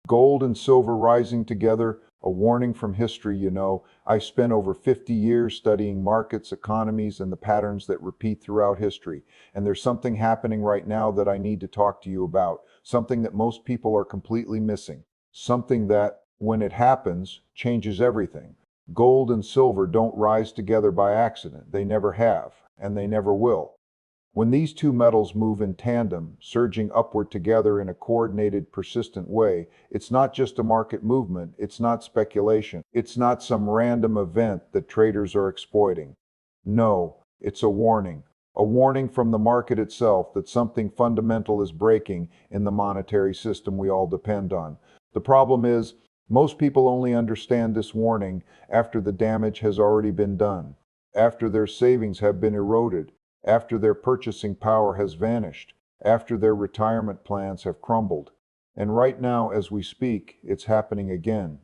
Gold and silver rising together, a warning from history. I spent over 50 years studying markets, economies, and the patterns that repeat throughout history. And there's something happening right now that I need to talk to you about, something that most people are completely missing, something that, when it happens, changes everything. Gold and silver don't rise together by accident. They never have, and they never will. When these two metals move in tandem, surging upward together in a coordinated, persistent way, it's not just a market movement, it's not speculation, it's not some random event that traders are exploiting. No, it's a warning from the market itself that something fundamental is breaking in the monetary system we all depend on. The problem is, most people only understand this warning after the damage has already been done, after their savings have been eroded, after their purchasing power has vanished, after their retirement plans have crumbled. And right now, as we speak, it's happening again.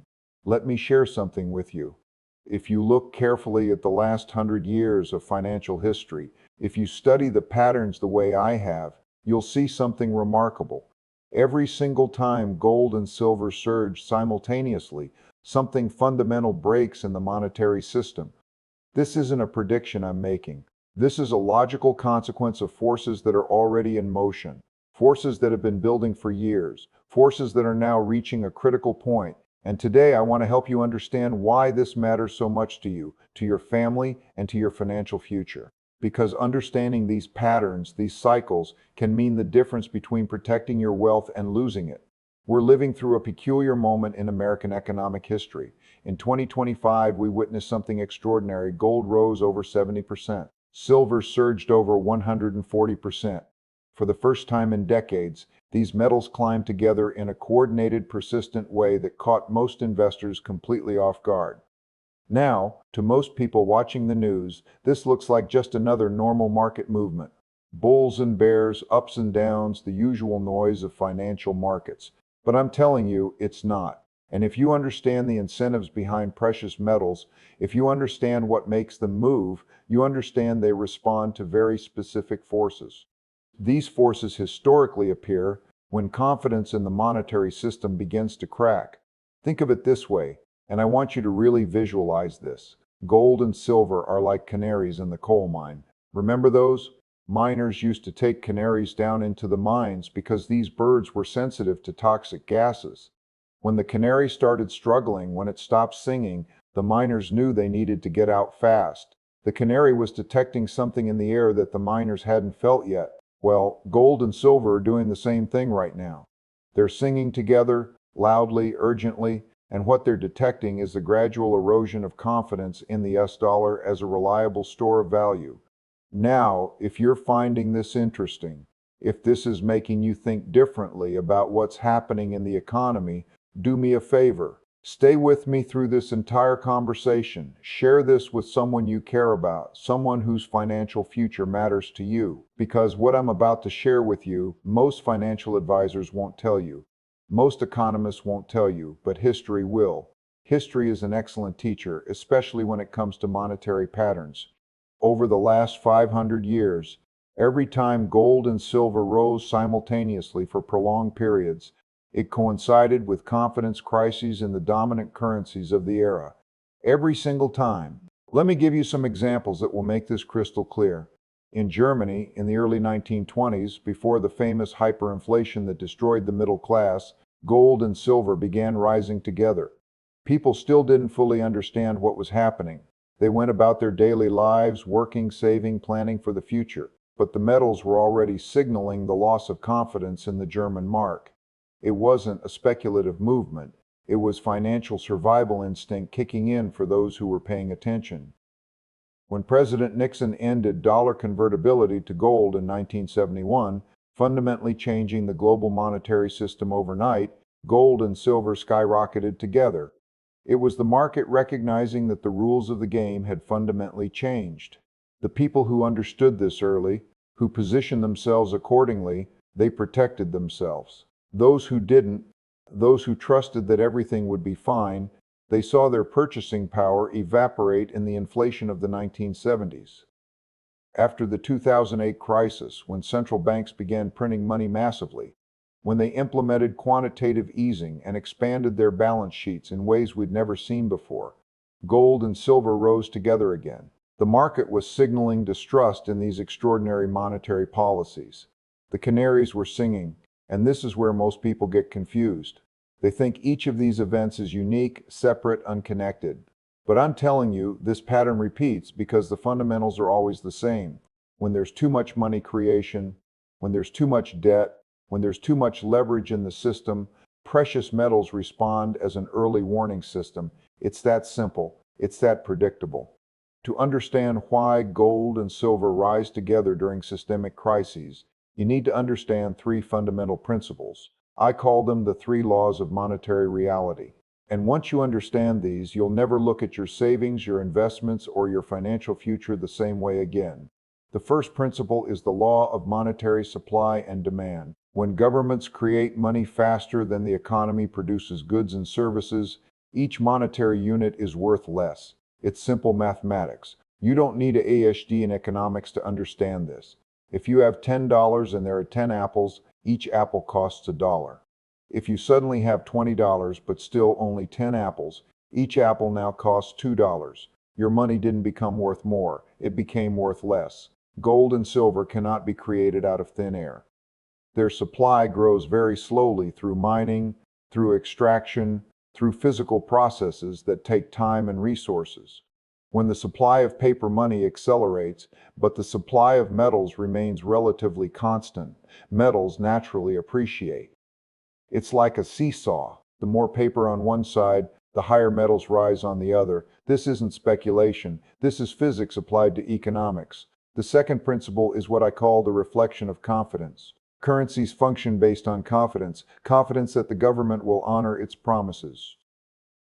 Let me share something with you. If you look carefully at the last 100 years of financial history, if you study the patterns the way I have, you'll see something remarkable. Every single time gold and silver surge simultaneously, something fundamental breaks in the monetary system. This isn't a prediction I'm making. This is a logical consequence of forces that are already in motion, forces that have been building for years, forces that are now reaching a critical point. And today I want to help you understand why this matters so much to you, to your family, and to your financial future. Because understanding these patterns, these cycles, can mean the difference between protecting your wealth and losing it. We're living through a peculiar moment in American economic history. In 2025, we witnessed something extraordinary. Gold rose over 70%. Silver surged over 140%. For the first time in decades, these metals climbed together in a coordinated, persistent way that caught most investors completely off guard. Now, to most people watching the news, this looks like just another normal market movement. Bulls and bears, ups and downs, the usual noise of financial markets. But I'm telling you, it's not. And if you understand the incentives behind precious metals, if you understand what makes them move, you understand they respond to very specific forces. These forces historically appear when confidence in the monetary system begins to crack. Think of it this way, and I want you to really visualize this. Gold and silver are like canaries in the coal mine. Remember those? Miners used to take canaries down into the mines because these birds were sensitive to toxic gases. When the canary started struggling, when it stopped singing, the miners knew they needed to get out fast. The canary was detecting something in the air that the miners hadn't felt yet. Well, gold and silver are doing the same thing right now. They're singing together, loudly, urgently, and what they're detecting is the gradual erosion of confidence in the US dollar as a reliable store of value. Now, if you're finding this interesting, if this is making you think differently about what's happening in the economy, do me a favor. Stay with me through this entire conversation. Share this with someone you care about, someone whose financial future matters to you. Because what I'm about to share with you, most financial advisors won't tell you. Most economists won't tell you, but history will. History is an excellent teacher, especially when it comes to monetary patterns. Over the last 500 years, every time gold and silver rose simultaneously for prolonged periods, it coincided with confidence crises in the dominant currencies of the era. Every single time. Let me give you some examples that will make this crystal clear. In Germany, in the early 1920s, before the famous hyperinflation that destroyed the middle class, gold and silver began rising together. People still didn't fully understand what was happening. They went about their daily lives, working, saving, planning for the future. But the metals were already signaling the loss of confidence in the German mark. It wasn't a speculative movement. It was financial survival instinct kicking in for those who were paying attention. When President Nixon ended dollar convertibility to gold in 1971, fundamentally changing the global monetary system overnight, gold and silver skyrocketed together. It was the market recognizing that the rules of the game had fundamentally changed. The people who understood this early, who positioned themselves accordingly, they protected themselves. Those who didn't, those who trusted that everything would be fine, they saw their purchasing power evaporate in the inflation of the 1970s. After the 2008 crisis, when central banks began printing money massively, when they implemented quantitative easing and expanded their balance sheets in ways we'd never seen before. Gold and silver rose together again. The market was signaling distrust in these extraordinary monetary policies. The canaries were singing, and this is where most people get confused. They think each of these events is unique, separate, unconnected. But I'm telling you, this pattern repeats because the fundamentals are always the same. When there's too much money creation, when there's too much debt, when there's too much leverage in the system, precious metals respond as an early warning system. It's that simple. It's that predictable. To understand why gold and silver rise together during systemic crises, you need to understand three fundamental principles. I call them the three laws of monetary reality. And once you understand these, you'll never look at your savings, your investments, or your financial future the same way again. The first principle is the law of monetary supply and demand. When governments create money faster than the economy produces goods and services, each monetary unit is worth less. It's simple mathematics. You don't need a ASD in economics to understand this. If you have $10 and there are 10 apples, each apple costs $1. If you suddenly have $20 but still only 10 apples, each apple now costs $2. Your money didn't become worth more, it became worth less. Gold and silver cannot be created out of thin air. Their supply grows very slowly through mining, through extraction, through physical processes that take time and resources. When the supply of paper money accelerates, but the supply of metals remains relatively constant, metals naturally appreciate. It's like a seesaw. The more paper on one side, the higher metals rise on the other. This isn't speculation. This is physics applied to economics. The second principle is what I call the reflection of confidence. Currencies function based on confidence, confidence that the government will honor its promises,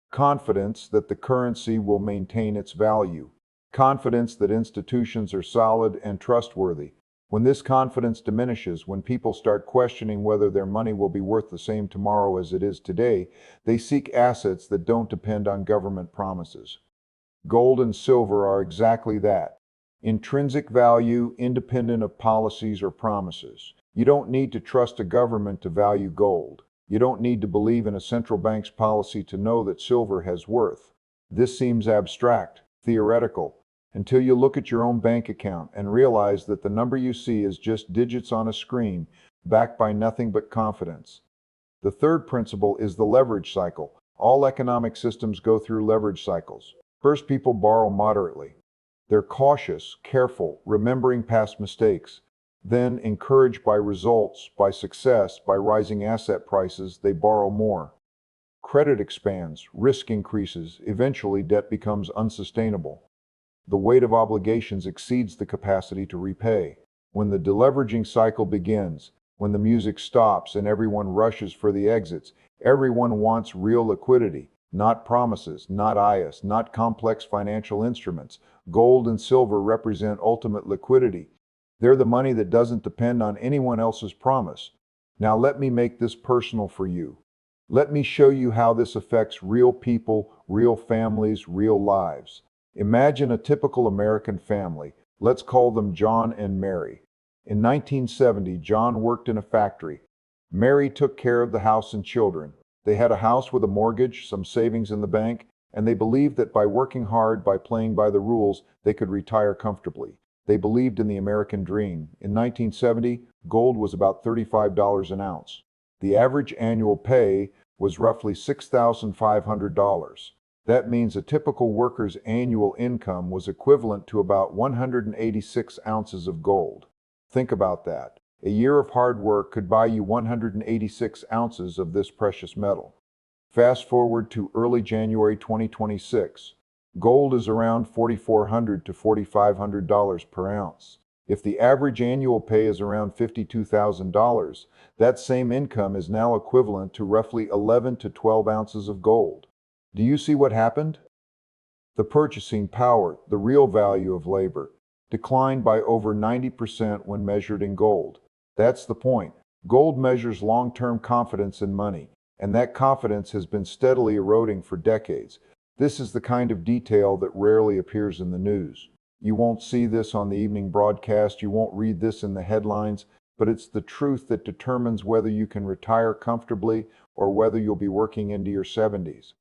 confidence that the currency will maintain its value, confidence that institutions are solid and trustworthy. When this confidence diminishes, when people start questioning whether their money will be worth the same tomorrow as it is today, they seek assets that don't depend on government promises. Gold and silver are exactly that. Intrinsic value, independent of policies or promises. You don't need to trust a government to value gold. You don't need to believe in a central bank's policy to know that silver has worth. This seems abstract, theoretical, until you look at your own bank account and realize that the number you see is just digits on a screen, backed by nothing but confidence. The third principle is the leverage cycle. All economic systems go through leverage cycles. First, people borrow moderately. They're cautious, careful, remembering past mistakes. Then, encouraged by results, by success, by rising asset prices, they borrow more. Credit expands, risk increases, eventually debt becomes unsustainable. The weight of obligations exceeds the capacity to repay. When the deleveraging cycle begins, when the music stops and everyone rushes for the exits, everyone wants real liquidity, not promises, not IS, not complex financial instruments. Gold and silver represent ultimate liquidity. They're the money that doesn't depend on anyone else's promise. Now let me make this personal for you. Let me show you how this affects real people, real families, real lives. Imagine a typical American family. Let's call them John and Mary. In 1970, John worked in a factory. Mary took care of the house and children. They had a house with a mortgage, some savings in the bank, and they believed that by working hard, by playing by the rules, they could retire comfortably. They believed in the American dream. In 1970, gold was about $35 an ounce. The average annual pay was roughly $6,500. That means a typical worker's annual income was equivalent to about 186 ounces of gold. Think about that. A year of hard work could buy you 186 ounces of this precious metal. Fast forward to early January 2026. Gold is around $4,400 to $4,500 per ounce. If the average annual pay is around $52,000, that same income is now equivalent to roughly 11 to 12 ounces of gold. Do you see what happened? The purchasing power, the real value of labor, declined by over 90% when measured in gold. That's the point. Gold measures long-term confidence in money, and that confidence has been steadily eroding for decades. This is the kind of detail that rarely appears in the news. You won't see this on the evening broadcast, you won't read this in the headlines, but it's the truth that determines whether you can retire comfortably or whether you'll be working into your 70s.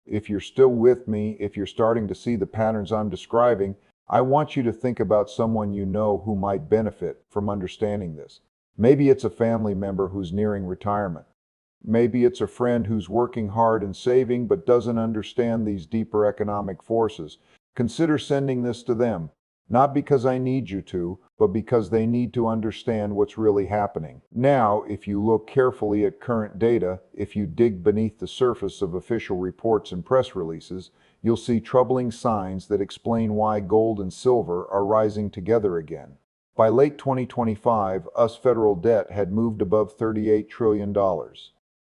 If you're still with me, if you're starting to see the patterns I'm describing, I want you to think about someone you know who might benefit from understanding this. Maybe it's a family member who's nearing retirement. Maybe it's a friend who's working hard and saving but doesn't understand these deeper economic forces. Consider sending this to them, not because I need you to, but because they need to understand what's really happening. Now, if you look carefully at current data, if you dig beneath the surface of official reports and press releases, you'll see troubling signs that explain why gold and silver are rising together again. By late 2025, US federal debt had moved above $38 trillion.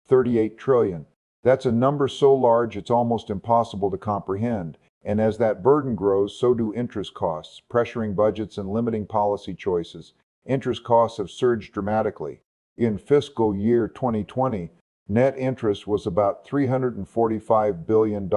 38 trillion. That's a number so large it's almost impossible to comprehend. And as that burden grows, so do interest costs, pressuring budgets and limiting policy choices. Interest costs have surged dramatically. In fiscal year 2020, net interest was about $345 billion.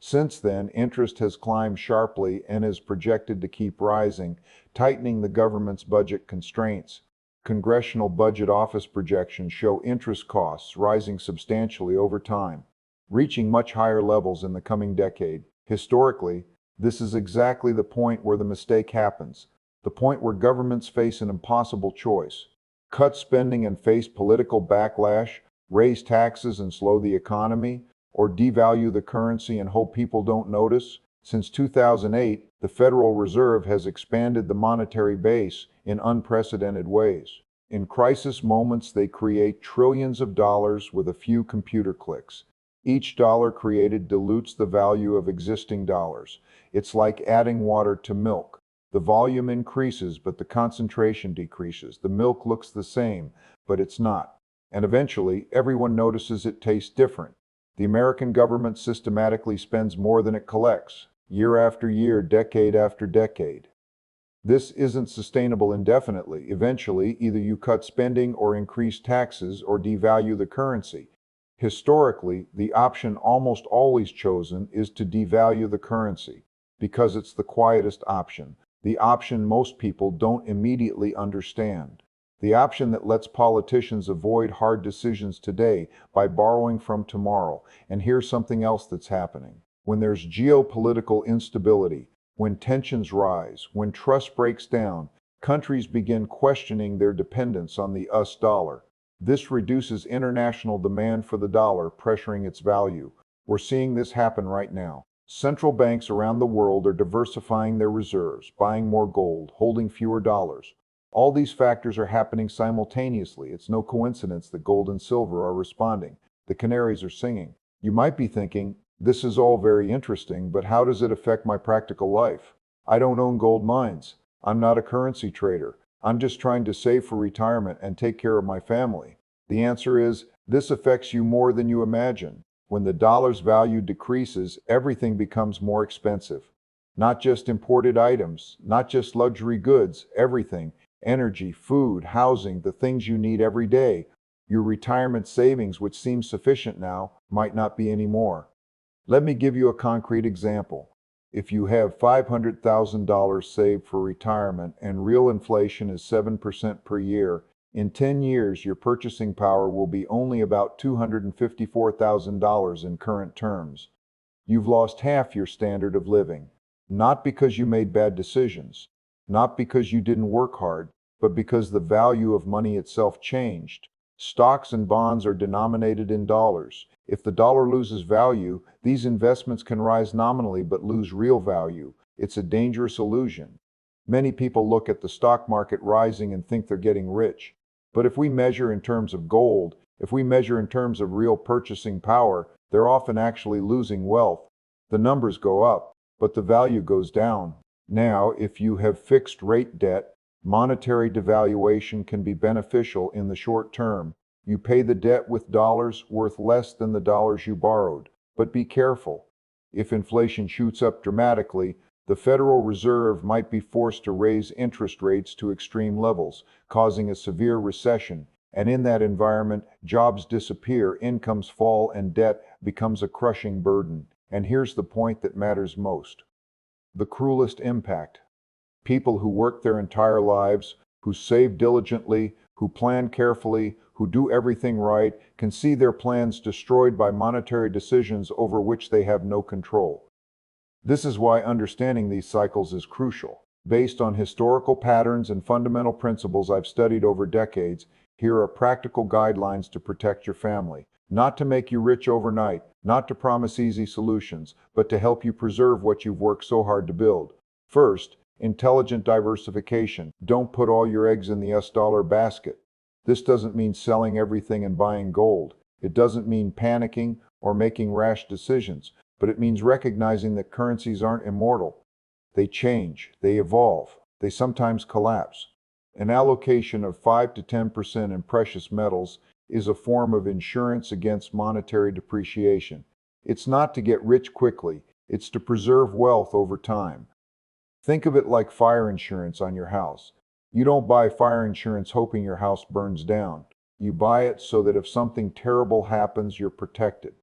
Since then, interest has climbed sharply and is projected to keep rising, tightening the government's budget constraints. Congressional Budget Office projections show interest costs rising substantially over time, reaching much higher levels in the coming decade. Historically, this is exactly the point where the mistake happens, the point where governments face an impossible choice: cut spending and face political backlash, raise taxes and slow the economy, or devalue the currency and hope people don't notice. Since 2008, the Federal Reserve has expanded the monetary base in unprecedented ways. In crisis moments, they create trillions of dollars with a few computer clicks. Each dollar created dilutes the value of existing dollars. It's like adding water to milk. The volume increases, but the concentration decreases. The milk looks the same, but it's not. And eventually, everyone notices it tastes different. The American government systematically spends more than it collects, year after year, decade after decade. This isn't sustainable indefinitely. Eventually, either you cut spending or increase taxes or devalue the currency. Historically, the option almost always chosen is to devalue the currency, because it's the quietest option, the option most people don't immediately understand. The option that lets politicians avoid hard decisions today by borrowing from tomorrow. And here's something else that's happening. When there's geopolitical instability, when tensions rise, when trust breaks down, countries begin questioning their dependence on the US dollar. This reduces international demand for the dollar, pressuring its value. We're seeing this happen right now. Central banks around the world are diversifying their reserves, buying more gold, holding fewer dollars. All these factors are happening simultaneously. It's no coincidence that gold and silver are responding. The canaries are singing. You might be thinking, this is all very interesting, but how does it affect my practical life? I don't own gold mines. I'm not a currency trader. I'm just trying to save for retirement and take care of my family. The answer is, this affects you more than you imagine. When the dollar's value decreases, everything becomes more expensive. Not just imported items, not just luxury goods, everything. Energy, food, housing, the things you need every day. Your retirement savings, which seem sufficient now, might not be anymore. Let me give you a concrete example. If you have $500,000 saved for retirement and real inflation is 7% per year, in 10 years your purchasing power will be only about $254,000 in current terms. You've lost half your standard of living, not because you made bad decisions, not because you didn't work hard, but because the value of money itself changed. Stocks and bonds are denominated in dollars. If the dollar loses value, these investments can rise nominally but lose real value. It's a dangerous illusion. Many people look at the stock market rising and think they're getting rich. But if we measure in terms of gold, if we measure in terms of real purchasing power, they're often actually losing wealth. The numbers go up, but the value goes down. Now, if you have fixed rate debt, monetary devaluation can be beneficial in the short term. You pay the debt with dollars worth less than the dollars you borrowed. But be careful. If inflation shoots up dramatically, the Federal Reserve might be forced to raise interest rates to extreme levels, causing a severe recession. And in that environment, jobs disappear, incomes fall, and debt becomes a crushing burden. And here's the point that matters most. The cruelest impact. People who work their entire lives, who save diligently, who plan carefully, who do everything right, can see their plans destroyed by monetary decisions over which they have no control. This is why understanding these cycles is crucial. Based on historical patterns and fundamental principles I've studied over decades, here are practical guidelines to protect your family. Not to make you rich overnight, not to promise easy solutions, but to help you preserve what you've worked so hard to build. First, intelligent diversification. Don't put all your eggs in the S-dollar basket. This doesn't mean selling everything and buying gold. It doesn't mean panicking or making rash decisions, but it means recognizing that currencies aren't immortal. They change, they evolve, they sometimes collapse. An allocation of 5 to 10% in precious metals is a form of insurance against monetary depreciation. It's not to get rich quickly, it's to preserve wealth over time. Think of it like fire insurance on your house. You don't buy fire insurance hoping your house burns down. You buy it so that if something terrible happens, you're protected.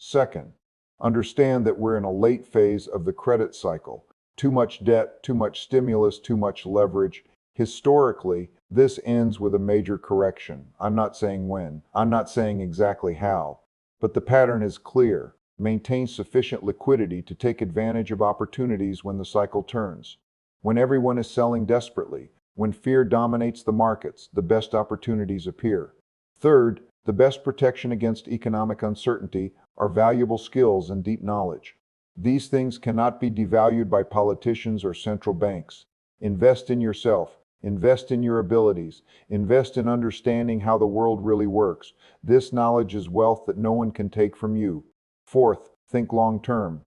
Second, understand that we're in a late phase of the credit cycle. Too much debt, too much stimulus, too much leverage. Historically, this ends with a major correction. I'm not saying when, I'm not saying exactly how, but the pattern is clear. Maintain sufficient liquidity to take advantage of opportunities when the cycle turns. When everyone is selling desperately, when fear dominates the markets, the best opportunities appear. Third, the best protection against economic uncertainty are valuable skills and deep knowledge. These things cannot be devalued by politicians or central banks. Invest in yourself. Invest in your abilities. Invest in understanding how the world really works. This knowledge is wealth that no one can take from you. Fourth, think long term.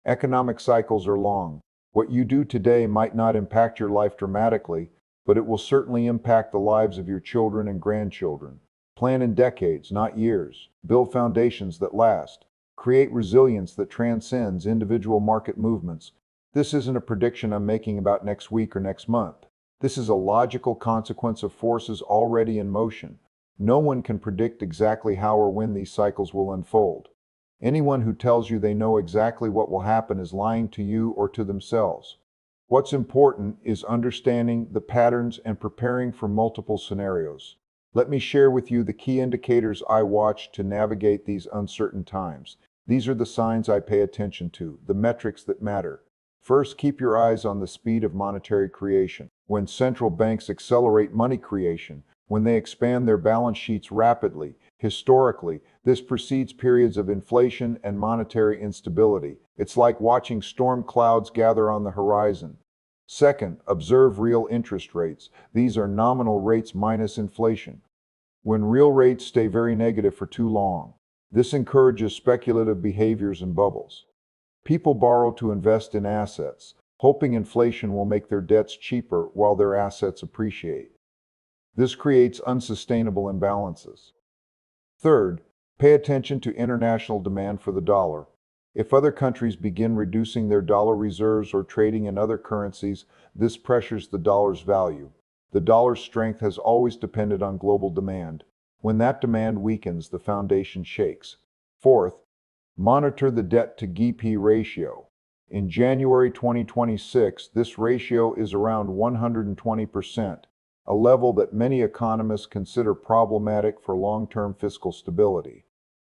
Economic cycles are long. What you do today might not impact your life dramatically, but it will certainly impact the lives of your children and grandchildren. Plan in decades, not years. Build foundations that last. Create resilience that transcends individual market movements. This isn't a prediction I'm making about next week or next month. This is a logical consequence of forces already in motion. No one can predict exactly how or when these cycles will unfold. Anyone who tells you they know exactly what will happen is lying to you or to themselves. What's important is understanding the patterns and preparing for multiple scenarios. Let me share with you the key indicators I watch to navigate these uncertain times. These are the signs I pay attention to, the metrics that matter. First, keep your eyes on the speed of monetary creation. When central banks accelerate money creation, when they expand their balance sheets rapidly, historically, this precedes periods of inflation and monetary instability. It's like watching storm clouds gather on the horizon. Second, observe real interest rates. These are nominal rates minus inflation. When real rates stay very negative for too long, this encourages speculative behaviors and bubbles. People borrow to invest in assets, hoping inflation will make their debts cheaper while their assets appreciate. This creates unsustainable imbalances. Third, pay attention to international demand for the dollar. If other countries begin reducing their dollar reserves or trading in other currencies, this pressures the dollar's value. The dollar's strength has always depended on global demand. When that demand weakens, the foundation shakes. Fourth, monitor the debt-to-GDP ratio. In January 2026, this ratio is around 120%, a level that many economists consider problematic for long-term fiscal stability.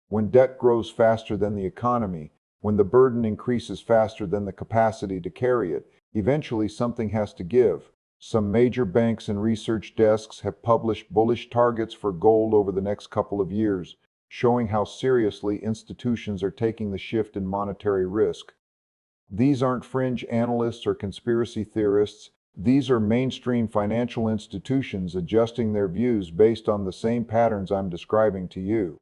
When debt grows faster than the economy, when the burden increases faster than the capacity to carry it, eventually something has to give. Some major banks and research desks have published bullish targets for gold over the next couple of years, showing how seriously institutions are taking the shift in monetary risk. These aren't fringe analysts or conspiracy theorists. These are mainstream financial institutions adjusting their views based on the same patterns I'm describing to you.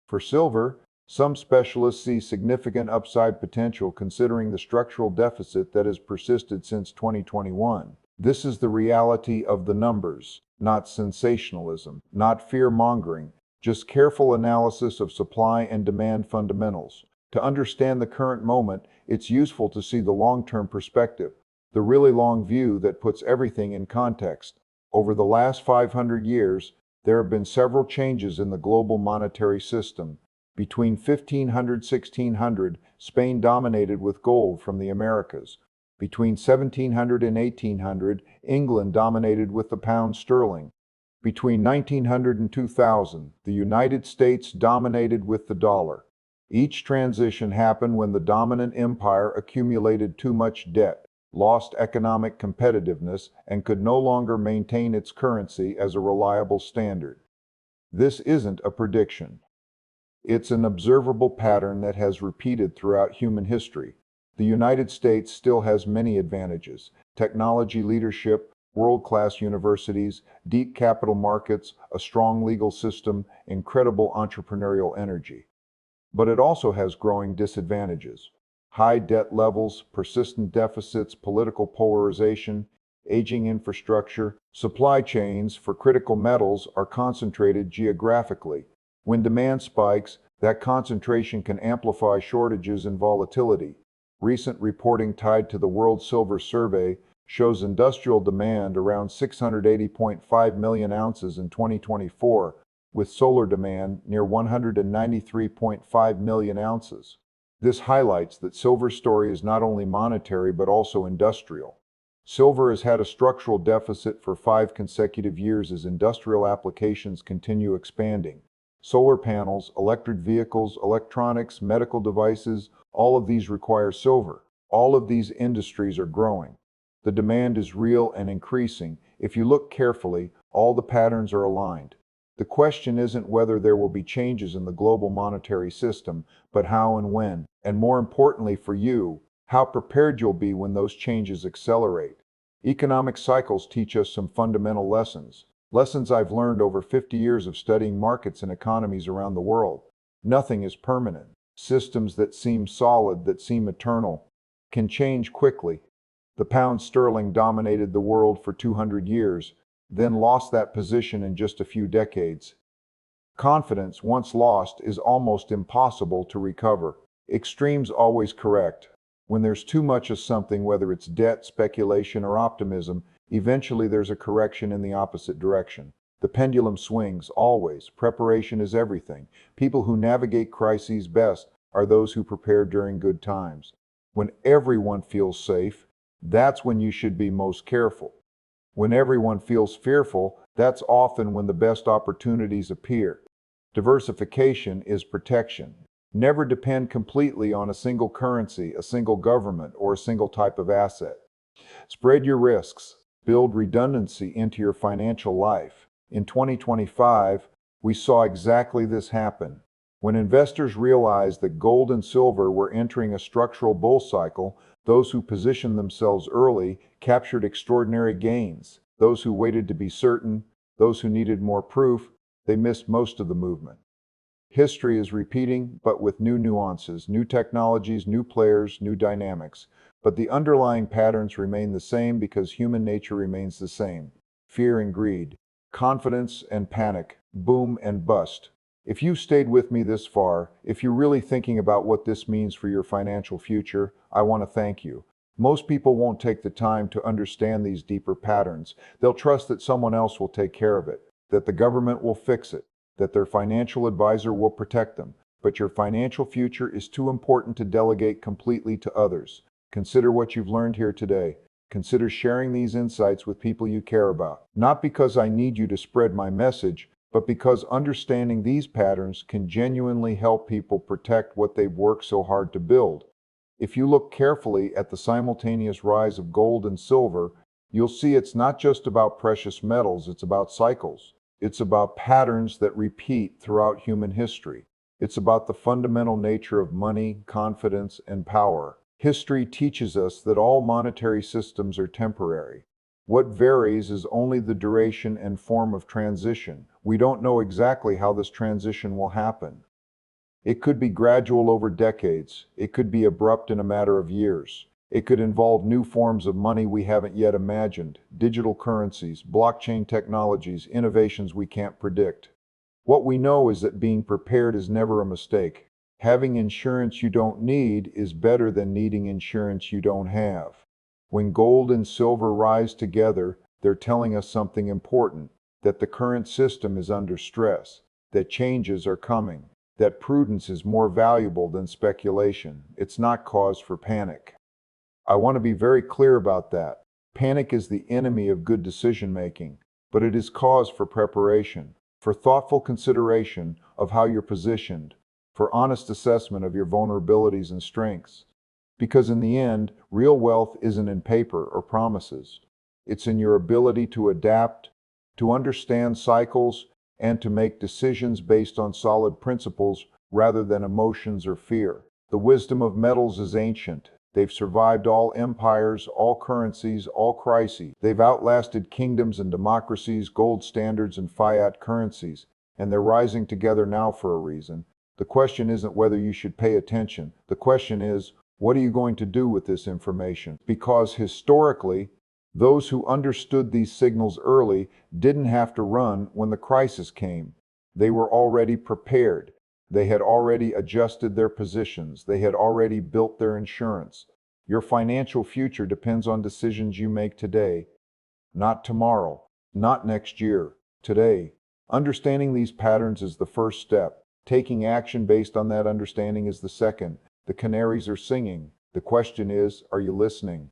For silver, some specialists see significant upside potential considering the structural deficit that has persisted since 2021. This is the reality of the numbers, not sensationalism, not fear-mongering, just careful analysis of supply and demand fundamentals. To understand the current moment, it's useful to see the long-term perspective, the really long view that puts everything in context. Over the last 500 years, there have been several changes in the global monetary system. Between 1500 and 1600, Spain dominated with gold from the Americas. Between 1700 and 1800, England dominated with the pound sterling. Between 1900 and 2000, the United States dominated with the dollar. Each transition happened when the dominant empire accumulated too much debt, lost economic competitiveness, and could no longer maintain its currency as a reliable standard. This isn't a prediction. It's an observable pattern that has repeated throughout human history. The United States still has many advantages: technology leadership, world-class universities, deep capital markets, a strong legal system, incredible entrepreneurial energy. But it also has growing disadvantages: high debt levels, persistent deficits, political polarization, aging infrastructure. Supply chains for critical metals are concentrated geographically. When demand spikes, that concentration can amplify shortages and volatility. Recent reporting tied to the World Silver Survey shows industrial demand around 680.5 million ounces in 2024, with solar demand near 193.5 million ounces. This highlights that silver's story is not only monetary but also industrial. Silver has had a structural deficit for 5 consecutive years as industrial applications continue expanding. Solar panels, electric vehicles, electronics, medical devices, all of these require silver. All of these industries are growing. The demand is real and increasing. If you look carefully, all the patterns are aligned. The question isn't whether there will be changes in the global monetary system, but how and when. And more importantly for you, how prepared you'll be when those changes accelerate. Economic cycles teach us some fundamental lessons. Lessons I've learned over 50 years of studying markets and economies around the world. Nothing is permanent. Systems that seem solid, that seem eternal, can change quickly. The pound sterling dominated the world for 200 years, then lost that position in just a few decades. Confidence, once lost, is almost impossible to recover. Extremes always correct. When there's too much of something, whether it's debt, speculation, or optimism, eventually there's a correction in the opposite direction. The pendulum swings, always. Preparation is everything. People who navigate crises best are those who prepare during good times. When everyone feels safe, that's when you should be most careful. When everyone feels fearful, that's often when the best opportunities appear. Diversification is protection. Never depend completely on a single currency, a single government, or a single type of asset. Spread your risks. Build redundancy into your financial life. In 2025, we saw exactly this happen. When investors realized that gold and silver were entering a structural bull cycle, those who positioned themselves early captured extraordinary gains. Those who waited to be certain, those who needed more proof, they missed most of the movement. History is repeating, but with new nuances, new technologies, new players, new dynamics. But the underlying patterns remain the same because human nature remains the same. Fear and greed, confidence and panic, boom and bust. If you've stayed with me this far, if you're really thinking about what this means for your financial future, I want to thank you. Most people won't take the time to understand these deeper patterns. They'll trust that someone else will take care of it, that the government will fix it, that their financial advisor will protect them. But your financial future is too important to delegate completely to others. Consider what you've learned here today. Consider sharing these insights with people you care about. Not because I need you to spread my message, but because understanding these patterns can genuinely help people protect what they've worked so hard to build. If you look carefully at the simultaneous rise of gold and silver, you'll see it's not just about precious metals, it's about cycles. It's about patterns that repeat throughout human history. It's about the fundamental nature of money, confidence, and power. History teaches us that all monetary systems are temporary. What varies is only the duration and form of transition. We don't know exactly how this transition will happen. It could be gradual over decades. It could be abrupt in a matter of years. It could involve new forms of money we haven't yet imagined, digital currencies, blockchain technologies, innovations we can't predict. What we know is that being prepared is never a mistake. Having insurance you don't need is better than needing insurance you don't have. When gold and silver rise together, they're telling us something important, that the current system is under stress, that changes are coming, that prudence is more valuable than speculation. It's not cause for panic. I want to be very clear about that. Panic is the enemy of good decision making, but it is cause for preparation, for thoughtful consideration of how you're positioned, for honest assessment of your vulnerabilities and strengths. Because in the end, real wealth isn't in paper or promises. It's in your ability to adapt, to understand cycles, and to make decisions based on solid principles rather than emotions or fear. The wisdom of metals is ancient. They've survived all empires, all currencies, all crises. They've outlasted kingdoms and democracies, gold standards and fiat currencies, and they're rising together now for a reason. The question isn't whether you should pay attention. The question is, what are you going to do with this information? Because historically, those who understood these signals early didn't have to run when the crisis came. They were already prepared. They had already adjusted their positions. They had already built their insurance. Your financial future depends on decisions you make today, not tomorrow, not next year, today. Understanding these patterns is the first step. Taking action based on that understanding is the second. The canaries are singing. The question is, are you listening?